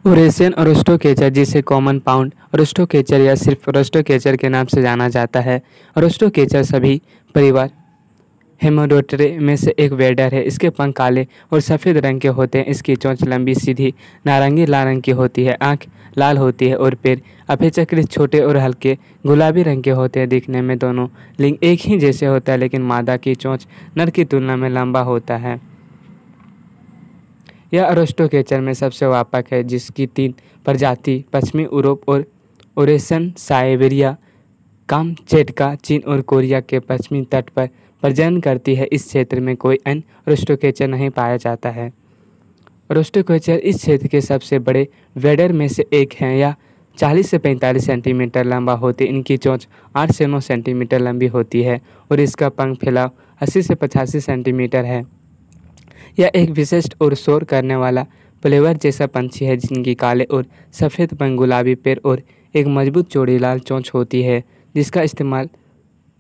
ओरेसियन ओरोस्टोकेचर, जिसे common pound ओरोस्टोकेचर या सिर्फ ओरोस्टोकेचर के नाम से जाना जाता है। ओरोस्टोकेचर सभी परिवार हेमोडोप्टेरा में से एक वेडर है। इसके पंख काले और सफ़ेद रंग के होते हैं। इसकी चोंच लंबी, सीधी, नारंगी लाल रंग की होती है। आँख लाल होती है और पैर अपेक्षाकृत छोटे और हल्के गुलाबी रंग के होते हैं। दिखने में दोनों लिंग एक ही जैसे होता है, लेकिन मादा की चोंच नर की तुलना में लंबा होता है। यह ओरोस्टोकेचर में सबसे व्यापक है, जिसकी 3 प्रजाति पश्चिमी यूरोप और ओरेसन, साइबेरिया, कामचेटका, चीन और कोरिया के पश्चिमी तट पर प्रजनन करती है। इस क्षेत्र में कोई अन्य ओरोस्टोकेचर नहीं पाया जाता है। ओरोस्टोकेचर इस क्षेत्र के सबसे बड़े वेडर में से एक हैं। यह 40 से 45 सेंटीमीटर लंबा होती है। इनकी चोंच 8 से 9 सेंटीमीटर लंबी होती है और इसका पंख फैलाव 80 से 85 सेंटीमीटर है। यह एक विशिष्ट और शोर करने वाला प्लेवर जैसा पंछी है, जिनकी काले और सफ़ेद पंख, गुलाबी पैर और एक मजबूत चौड़ी लाल चोंच होती है, जिसका इस्तेमाल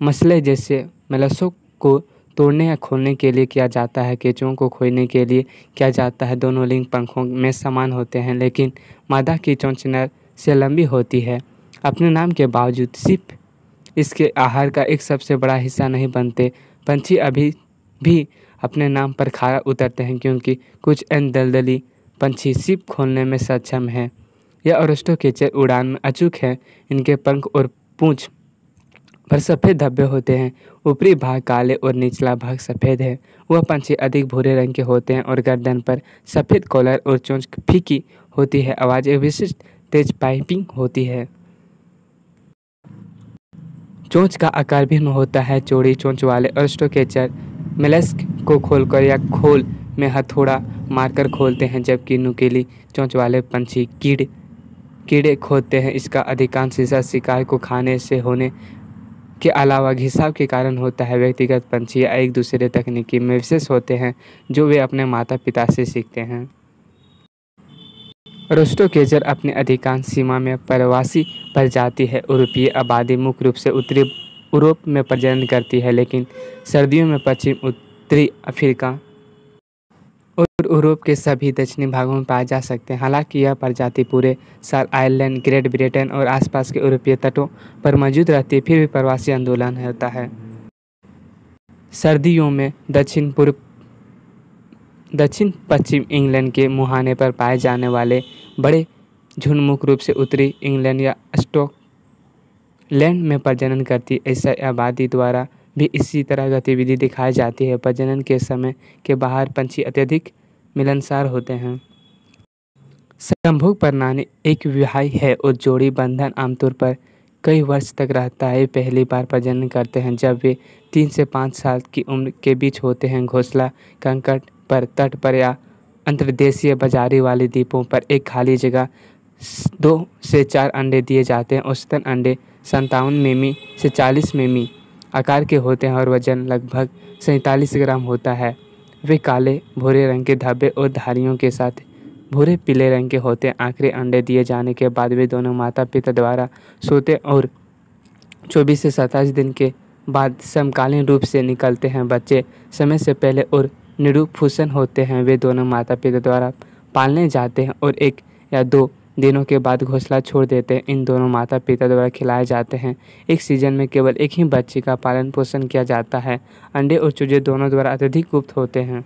मसले जैसे मलसों को तोड़ने या खोलने के लिए किया जाता है। केंचुओं को खोलने के लिए किया जाता है। दोनों लिंग पंखों में समान होते हैं, लेकिन मादा की चोंच नर से लंबी होती है। अपने नाम के बावजूद सिर्फ इसके आहार का एक सबसे बड़ा हिस्सा नहीं बनते। पंछी अभी भी अपने नाम पर खरा उतरते हैं, क्योंकि कुछ अन्य दलदली पंछी सिप खोलने में सक्षम हैं। यह ओरोस्टोकेचर उड़ान में अचूक है। इनके पंख और पूंछ पर सफ़ेद धब्बे होते हैं। ऊपरी भाग काले और निचला भाग सफ़ेद है। वह पंछी अधिक भूरे रंग के होते हैं और गर्दन पर सफ़ेद कॉलर और चोंच फीकी होती है। आवाज़ एक विशिष्ट तेज पाइपिंग होती है। चोंच का आकार भिन्न होता है। चौड़ी चोंच वाले ओरोस्टोकेचर मेलस्क को खोलकर या खोल में हथौड़ा मारकर खोलते हैं, जबकि नुकीली चोंच वाले पंछी कीड़े खोदते हैं। इसका अधिकांश हिस्सा शिकार को खाने से होने के अलावा घिसाव के कारण होता है। व्यक्तिगत पंछी एक दूसरे तकनीकी में विशेष होते हैं, जो वे अपने माता पिता से सीखते हैं। ओरोस्टोकेचर अपनी अधिकांश सीमा में प्रवासी प्रजाति है। यूरोपीय आबादी मुख्य रूप से उत्तरी यूरोप में प्रजनन करती है, लेकिन सर्दियों में पश्चिम उत्तरी अफ्रीका और यूरोप के सभी दक्षिणी भागों में पाए जा सकते हैं। हालांकि यह प्रजाति पूरे साल आयरलैंड, ग्रेट ब्रिटेन और आसपास के यूरोपीय तटों पर मौजूद रहती है, फिर भी प्रवासी आंदोलन होता है। सर्दियों में दक्षिण पश्चिम इंग्लैंड के मुहाने पर पाए जाने वाले बड़े झुंड मुख्य रूप से उत्तरी इंग्लैंड या स्कॉटलैंड में प्रजनन करती है। ऐसा आबादी द्वारा भी इसी तरह गतिविधि दिखाई जाती है। प्रजनन के समय के बाहर पंछी अत्यधिक मिलनसार होते हैं। संभोग प्रणाली एक विवाही है और जोड़ी बंधन आमतौर पर कई वर्ष तक रहता है। पहली बार प्रजनन करते हैं जब वे 3 से 5 साल की उम्र के बीच होते हैं। घोंसला कंकड़ पर, तट पर या अंतर्देशीय बाजारी वाले द्वीपों पर एक खाली जगह 2 से 4 अंडे दिए जाते हैं। औसतन अंडे 57 मिमी से 40 मिमी आकार के होते हैं और वजन लगभग 47 ग्राम होता है। वे काले भूरे रंग के धब्बे और धारियों के साथ भूरे पीले रंग के होते हैं। आखिरी अंडे दिए जाने के बाद वे दोनों माता पिता द्वारा सोते और 24 से 27 दिन के बाद समकालीन रूप से निकलते हैं। बच्चे समय से पहले और निरूपफुसन होते हैं। वे दोनों माता पिता द्वारा पालने जाते हैं और 1 या 2 दिनों के बाद घोंसला छोड़ देते हैं। इन दोनों माता पिता द्वारा खिलाए जाते हैं। एक सीजन में केवल एक ही बच्चे का पालन पोषण किया जाता है। अंडे और चूजे दोनों द्वारा अत्यधिक गुप्त होते हैं।